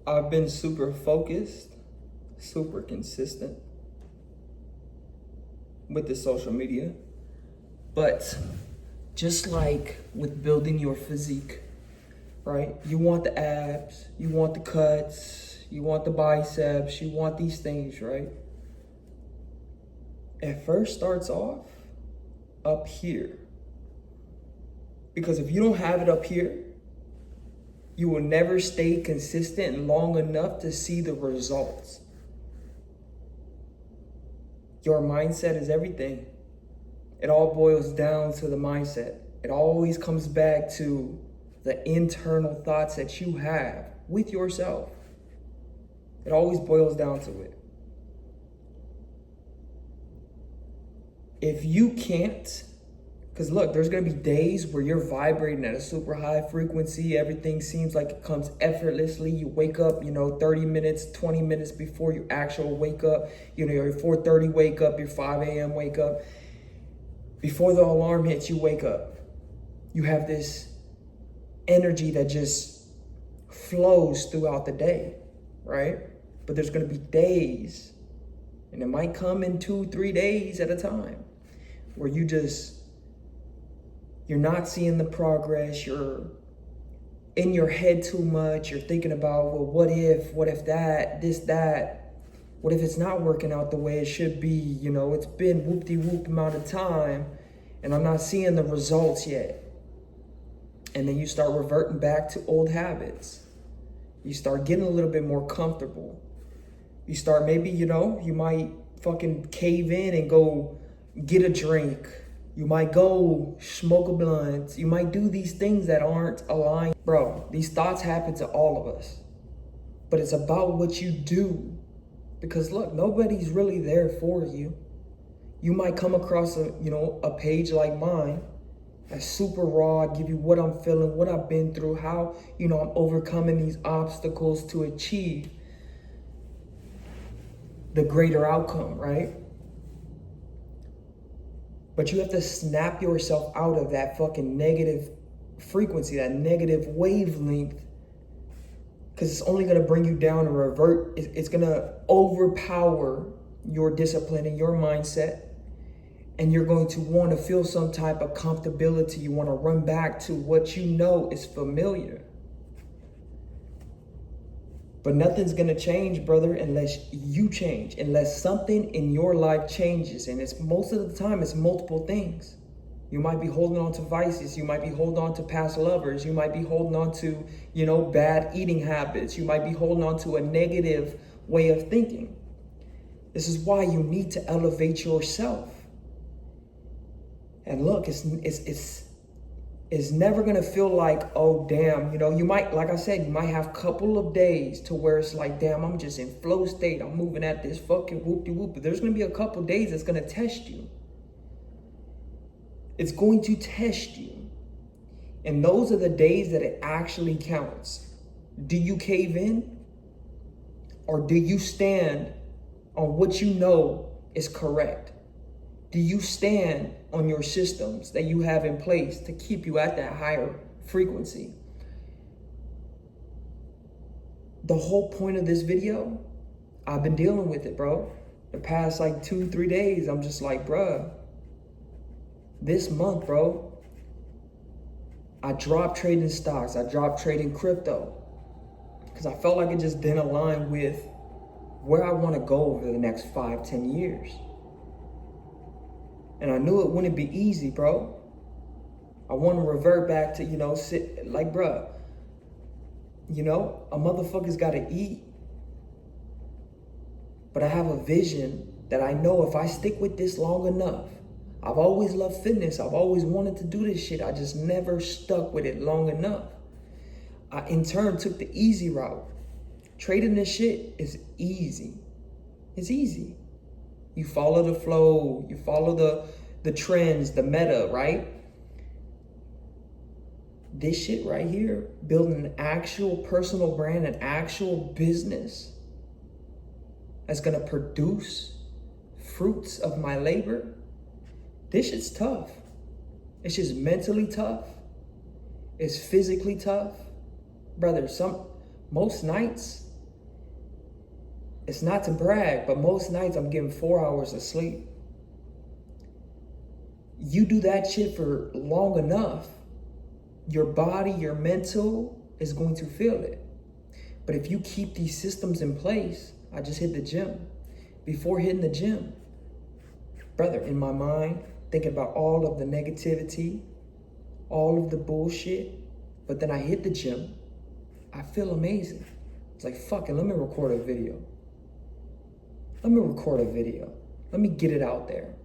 I've been super focused, super consistent with the social media. But just like with building your physique, right? You want the abs, you want the cuts, you want the biceps, you want these things, right? It first starts off up here. Because if you don't have it up here, you will never stay consistent long enough to see the results. Your mindset is everything. It all boils down to the mindset. It always comes back to the internal thoughts that you have with yourself. It always boils down to it. If you can't, because look, there's going to be days where you're vibrating at a super high frequency. Everything seems like it comes effortlessly. You wake up, 30 minutes, 20 minutes before you actual wake up. Your 4:30 wake up, your 5 a.m. wake up. Before the alarm hits, you wake up. You have this energy that just flows throughout the day, right? But there's going to be days, and it might come in 2-3 days at a time, where you're not seeing the progress. You're in your head too much. You're thinking about, well, what if that, this, that, what if it's not working out the way it should be? It's been whoop-de-whoop amount of time and I'm not seeing the results yet. And then you start reverting back to old habits. You start getting a little bit more comfortable. You start maybe, you might fucking cave in and go get a drink. You might go smoke a blunt. You might do these things that aren't aligned. Bro, these thoughts happen to all of us. But it's about what you do. Because look, nobody's really there for you. You might come across a page like mine that's super raw, give you what I'm feeling, what I've been through, how, I'm overcoming these obstacles to achieve the greater outcome, right? But you have to snap yourself out of that fucking negative frequency, that negative wavelength, because it's only going to bring you down and revert. It's going to overpower your discipline and your mindset. And you're going to want to feel some type of comfortability. You want to run back to what you know is familiar. But nothing's going to change, brother, unless you change, unless something in your life changes. And it's most of the time, it's multiple things. You might be holding on to vices. You might be holding on to past lovers. You might be holding on to, bad eating habits. You might be holding on to a negative way of thinking. This is why you need to elevate yourself. And look, it's never gonna feel like, oh damn, you might, like I said, you might have a couple of days to where it's like, damn, I'm just in flow state. I'm moving at this fucking whoop-de-whoop. But there's gonna be a couple days that's gonna test you. It's going to test you. And those are the days that it actually counts. Do you cave in? Or do you stand on what you know is correct? Do you stand on your systems that you have in place to keep you at that higher frequency? The whole point of this video, I've been dealing with it, bro. The past 2-3 days, I'm just like, bruh, this month, bro, I dropped trading stocks. I dropped trading crypto because I felt like it just didn't align with where I want to go over the next 5-10 years. And I knew it wouldn't be easy, bro. I want to revert back to, bruh, a motherfucker's got to eat. But I have a vision that I know if I stick with this long enough, I've always loved fitness. I've always wanted to do this shit. I just never stuck with it long enough. I, in turn, took the easy route. Trading this shit is easy. It's easy. You follow the flow, you follow the trends, the meta, right? This shit right here, building an actual personal brand, an actual business that's gonna produce fruits of my labor, this shit's tough. It's just mentally tough. It's physically tough. Brother, most nights It's not to brag, but most nights I'm getting 4 hours of sleep. You do that shit for long enough, your body, your mental is going to feel it. But if you keep these systems in place, I just hit the gym. Before hitting the gym, brother, in my mind, thinking about all of the negativity, all of the bullshit, but then I hit the gym, I feel amazing. It's like, fuck it, let me record a video. Let me get it out there.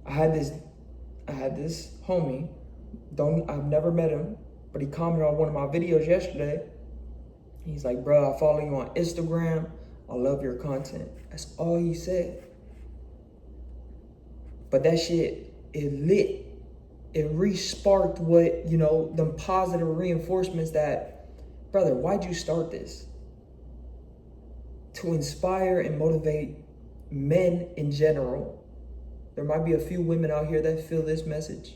I had this homie, I've never met him, but he commented on one of my videos yesterday. He's like, bro, I follow you on Instagram. I love your content. That's all he said. But that shit, it lit. It re-sparked what, them positive reinforcements that, brother, why'd you start this? To inspire and motivate men in general. There might be a few women out here that feel this message.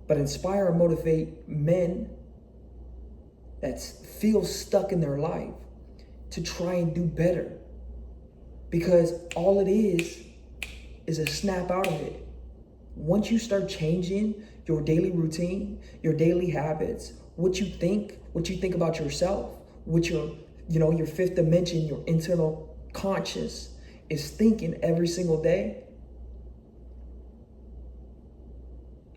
But inspire and motivate men that feel stuck in their life to try and do better. Because all it is a snap out of it. Once you start changing your daily routine, your daily habits, what you think about yourself, what your fifth dimension, your internal conscious is thinking every single day.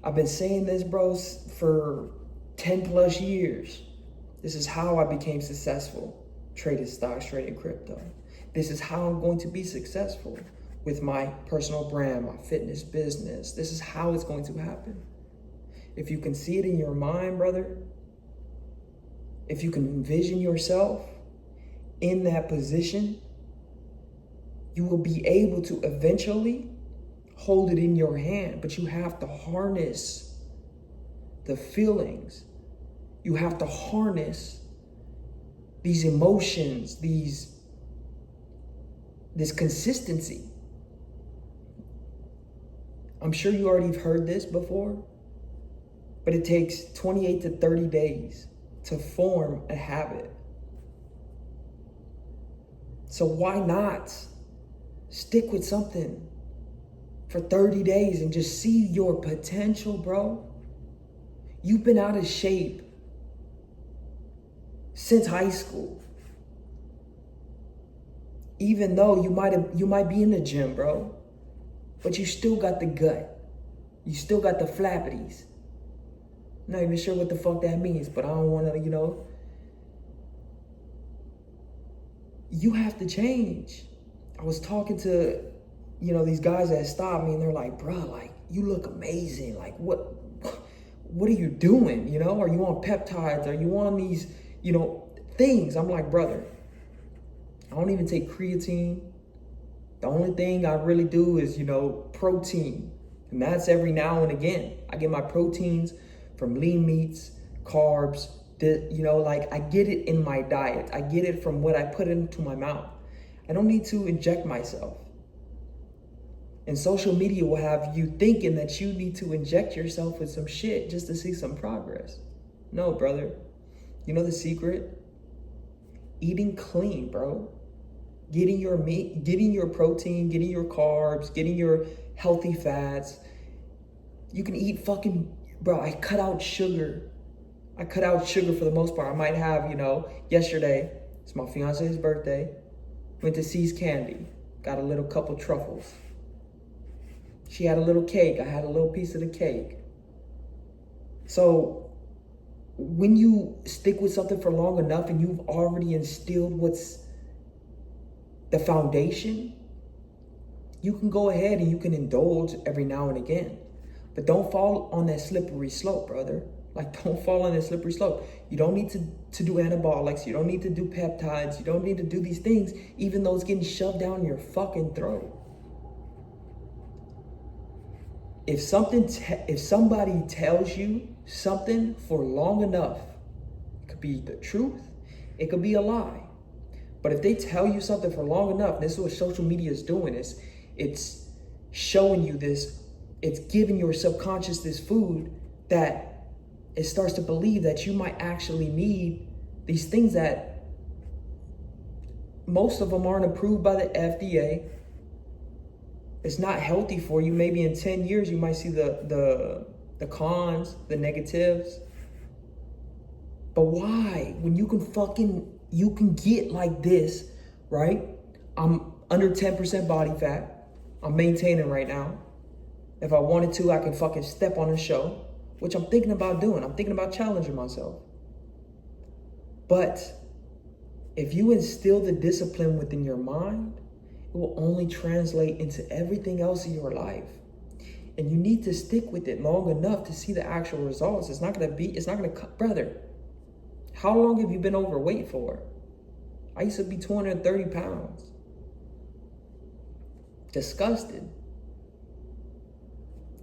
I've been saying this, bros, for 10 plus years. This is how I became successful, trading stocks, trading crypto. This is how I'm going to be successful with my personal brand, my fitness business. This is how it's going to happen. If you can see it in your mind, brother, if you can envision yourself in that position, you will be able to eventually hold it in your hand, but you have to harness the feelings. You have to harness these emotions, this consistency. I'm sure you already heard this before, but it takes 28 to 30 days to form a habit. So why not stick with something for 30 days and just see your potential, bro? You've been out of shape since high school. Even though you might be in the gym, bro, but you still got the gut. You still got the flappities. Not even sure what the fuck that means, but I don't want to, You have to change. I was talking to, these guys that stopped me, and they're like, bro, like, you look amazing. Like, what are you doing? Are you on peptides? Are you on these, things? I'm like, brother, I don't even take creatine. The only thing I really do is, protein. And that's every now and again. I get my proteins from lean meats, carbs, I get it in my diet. I get it from what I put into my mouth. I don't need to inject myself. And social media will have you thinking that you need to inject yourself with some shit just to see some progress. No, brother. You know the secret? Eating clean, bro. Getting your meat, getting your protein, getting your carbs, getting your healthy fats. You can eat bro, I cut out sugar. I cut out sugar for the most part. I might have, yesterday, it's my fiance's birthday. Went to C's Candy. Got a little couple truffles. She had a little cake. I had a little piece of the cake. So when you stick with something for long enough and you've already instilled what's the foundation, you can go ahead and you can indulge every now and again. But don't fall on that slippery slope, brother. Like, don't fall on that slippery slope. You don't need to do anabolics. You don't need to do peptides. You don't need to do these things, even though it's getting shoved down your fucking throat. If somebody tells you something for long enough, it could be the truth, it could be a lie. But if they tell you something for long enough, this is what social media is doing, it's showing you this, it's giving your subconscious this food that it starts to believe that you might actually need these things that most of them aren't approved by the FDA. It's not healthy for you. Maybe in 10 years, you might see the cons, the negatives. But why? When you can get like this, right? I'm under 10% body fat. I'm maintaining right now. If I wanted to, I can fucking step on a show, which I'm thinking about doing. I'm thinking about challenging myself. But if you instill the discipline within your mind, it will only translate into everything else in your life. And you need to stick with it long enough to see the actual results. It's not gonna cut, brother. How long have you been overweight for? I used to be 230 pounds. Disgusted.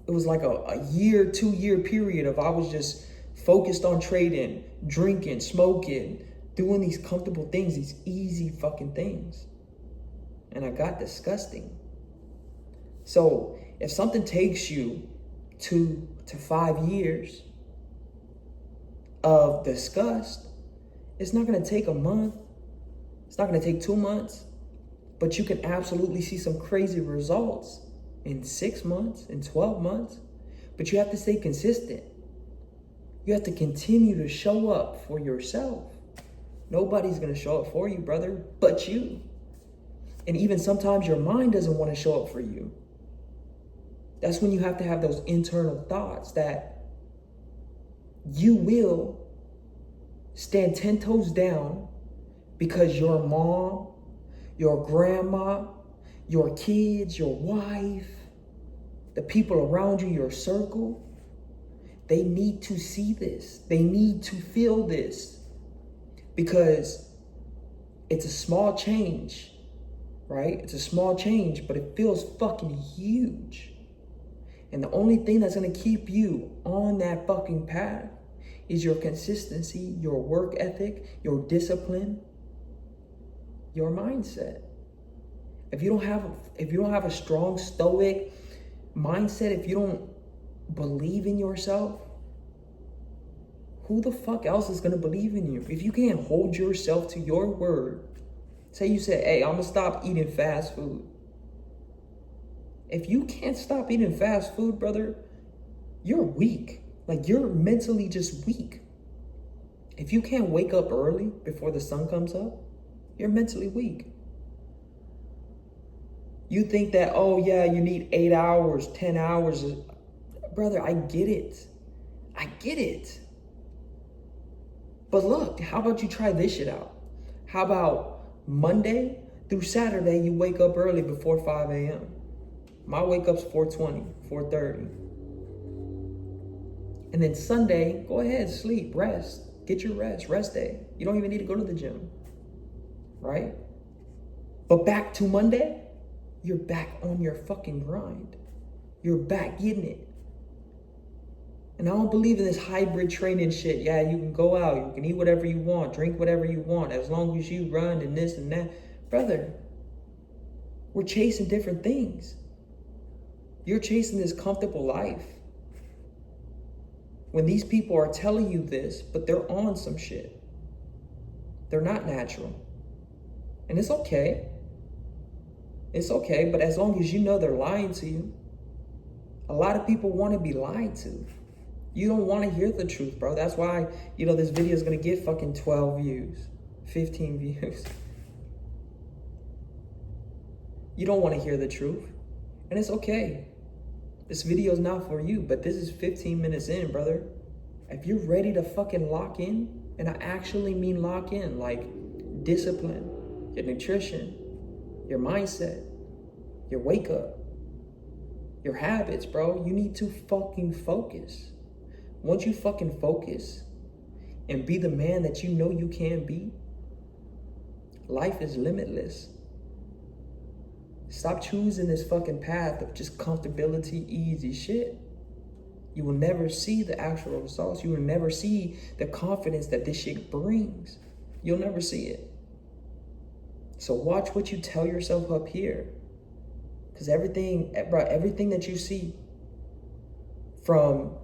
It was like a year, 2-year period of I was just focused on trading, drinking, smoking, doing these comfortable things, these easy fucking things. And I got disgusting. So if something takes you 2 to 5 years of disgust, it's not gonna take a month. It's not gonna take 2 months, but you can absolutely see some crazy results in 6 months, in 12 months. But you have to stay consistent. You have to continue to show up for yourself. Nobody's gonna show up for you, brother, but you. And even sometimes your mind doesn't want to show up for you. That's when you have to have those internal thoughts that you will stand 10 toes down because your mom, your grandma, your kids, your wife, the people around you, your circle, they need to see this. They need to feel this because it's a small change, right? It's a small change, but it feels fucking huge. And the only thing that's gonna keep you on that fucking path is your consistency, your work ethic, your discipline, your mindset. If you don't have a strong stoic mindset, if you don't believe in yourself, who the fuck else is gonna believe in you? If you can't hold yourself to your word, say you said, hey, I'm gonna stop eating fast food. If you can't stop eating fast food, brother, you're weak. Like, you're mentally just weak. If you can't wake up early before the sun comes up, you're mentally weak. You think that, oh yeah, you need 8 hours, 10 hours. Brother, I get it. I get it. But look, how about you try this shit out? How about Monday through Saturday, you wake up early before 5 a.m.? My wake up's 4:20, 4:30. And then Sunday, go ahead, sleep, rest. Get your rest day. You don't even need to go to the gym, right? But back to Monday, you're back on your fucking grind. You're back getting it. And I don't believe in this hybrid training shit. Yeah, you can go out, you can eat whatever you want, drink whatever you want, as long as you run and this and that. Brother, we're chasing different things. You're chasing this comfortable life. When these people are telling you this, but they're on some shit. They're not natural. And it's okay. It's okay, but as long as you know they're lying to you. A lot of people want to be lied to. You don't want to hear the truth, bro. That's why, this video is going to get fucking 12 views, 15 views. You don't want to hear the truth. And it's okay. This video is not for you, but this is 15 minutes in, brother. If you're ready to fucking lock in, and I actually mean lock in, like discipline, your nutrition, your mindset, your wake up, your habits, bro, you need to fucking focus. Once you fucking focus and be the man that you know you can be, life is limitless. Stop choosing this fucking path of just comfortability, easy shit. You will never see the actual results. You will never see the confidence that this shit brings. You'll never see it. So watch what you tell yourself up here. Because everything that you see, from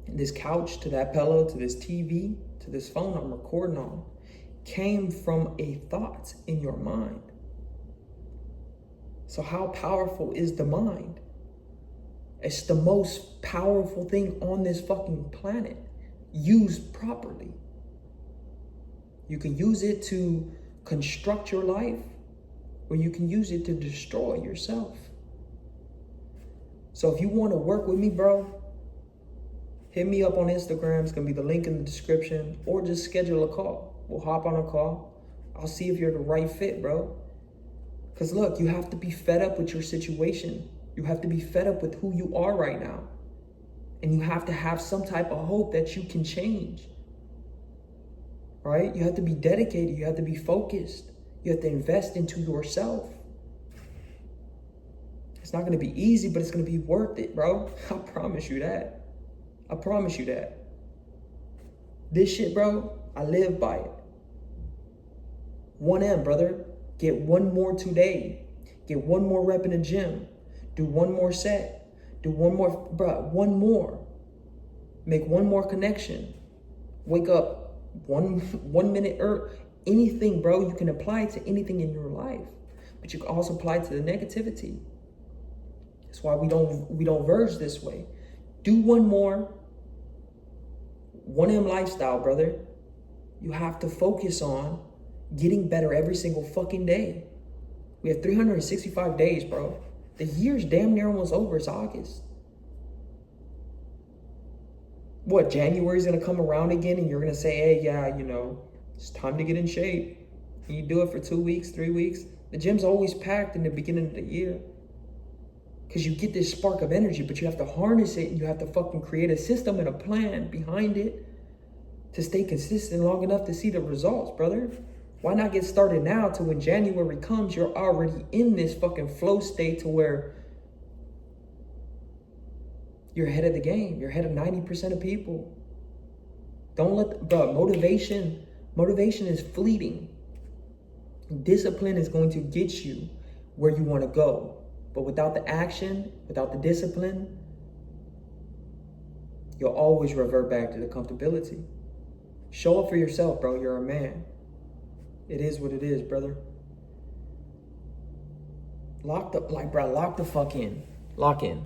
this couch to that pillow to this TV to this phone I'm recording on, came from a thought in your mind. So how powerful is the mind? It's the most powerful thing on this fucking planet, used properly. You can use it to construct your life, or you can use it to destroy yourself. So if you want to work with me, bro, hit me up on Instagram. It's going to be the link in the description, or just schedule a call. We'll hop on a call. I'll see if you're the right fit, bro. Because look, you have to be fed up with your situation. You have to be fed up with who you are right now. And you have to have some type of hope that you can change. Right? You have to be dedicated. You have to be focused. You have to invest into yourself. It's not going to be easy, but it's going to be worth it, bro. I promise you that. I promise you that. This shit, bro, I live by it. 1M, brother. Get one more today. Get one more rep in the gym. Do one more set. Do one more, bro, one more. Make one more connection. Wake up 1 minute early. Anything, bro, you can apply it to anything in your life. But you can also apply it to the negativity. That's why we don't verge this way. Do one more. 1M lifestyle, brother. You have to focus on getting better every single fucking day. We have 365 days, bro. The year's damn near almost over. It's August. What, January's gonna come around again and you're gonna say, hey, yeah, you know, it's time to get in shape. And you do it for 2 weeks, 3 weeks. The gym's always packed in the beginning of the year. Because you get this spark of energy, but you have to harness it and you have to fucking create a system and a plan behind it to stay consistent long enough to see the results, brother. Why not get started now to when January comes, you're already in this fucking flow state to where you're ahead of the game. You're ahead of 90% of people. Don't let, bro, motivation is fleeting. Discipline is going to get you where you want to go. But without the action, without the discipline, you'll always revert back to the comfortability. Show up for yourself, bro. You're a man. It is what it is, brother. Lock the fuck in. Lock in.